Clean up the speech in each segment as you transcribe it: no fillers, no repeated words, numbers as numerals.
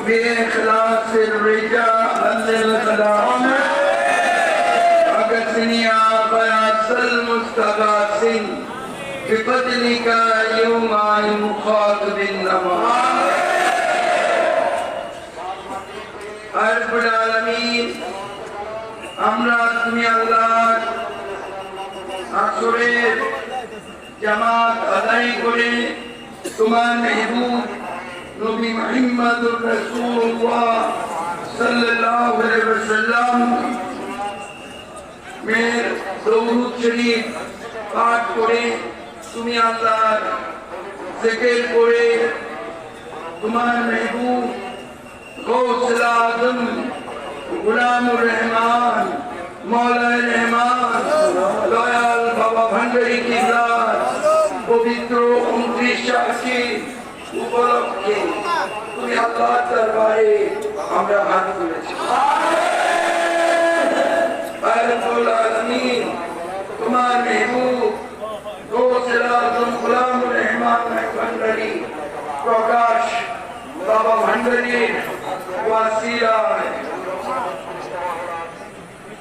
بإخلاص الرجاء للخلاص أغثني غياث المستغاثين بفضلك يوم المخاطب النماء رب العالمين আমরা তুমি আল্লাহর আসরের জামাত আদায় করে তোমার মেহবুব নবী মুহাম্মদুর রাসূলুল্লাহ সাল্লাল্লাহু আলাইহি ওয়াসাল্লাম মের দরুদ শরীফ পাঠ করে তুমি আল্লাহর জিকির করে তোমার মেহবুব গৌসুল আজম গুলামুর রহমান মওলানা রহমান দয়াল বাবা ভান্ডারী কিবলার পবিত্র 29 আশি উপলক্ষে তুমি আল্লাহর দরবারে আমরা হাত তুলেছি। রব্বুল আলামিন তোমার মেহবুব গৌসুল আজম গুলামুর রহমান ভান্ডারী প্রকাশ বাবা ভান্ডারীর ওয়াসিলায়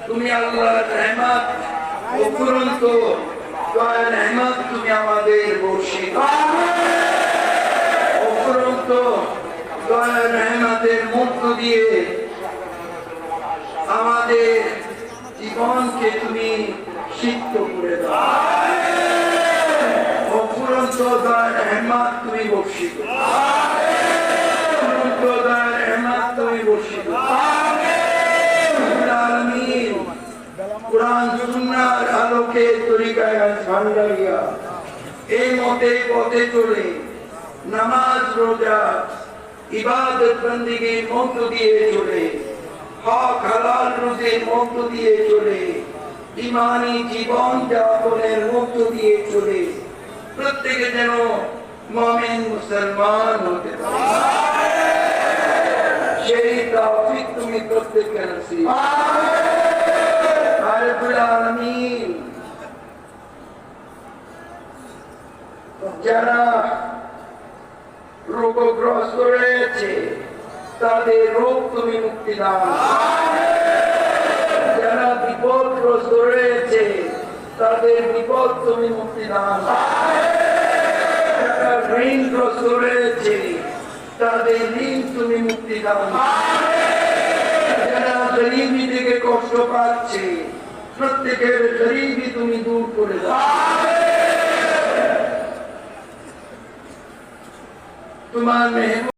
তুমি আল্লাহর রহমত অফুরন্ত দয়া রহমত তুমি আমাদের বর্ষিত অফুরন্ত দয়া রহমতের মধ্য দিয়ে আমাদের জীবনকে তুমি সিক্ত করে দাও। অফুরন্ত দয়া রহমত তুমি বর্ষিত অফুরন্ত দয়া রহমত তুমি বর্ষিত। কুরআন সুন্নাহর আলোকে তরিকায় ভান্ডারিয়া এই মতে পথে চলে নামাজ রোজা ইবাদত বন্দেগীর মধ্য দিয়ে চলে হক হালাল রুজির মধ্য দিয়ে চলে ঈমানি জীবন যাপনের মধ্য দিয়ে চলে প্রত্যেকে যেন মুমিন মুসলমান হতে পারে সেই তৌফিক তুমি প্রত্যেককে নসিব রব্বুল আলামিন। যারা রোগগ্রস্ত রয়েছে তাদের রোগ তুমি মুক্তি দাও। যারা বিপদগ্রস্ত রয়েছে তাদের বিপদ তুমি মুক্তি দাও। যারা ঋণগ্রস্ত রয়েছে তাদের ঋণ তুমি মুক্তি দাও। যারা গরীবী থেকে কষ্ট পাচ্ছে প্রত্যেকের গরীবী তুমি দূর করে দাও। তোমার মেহবুব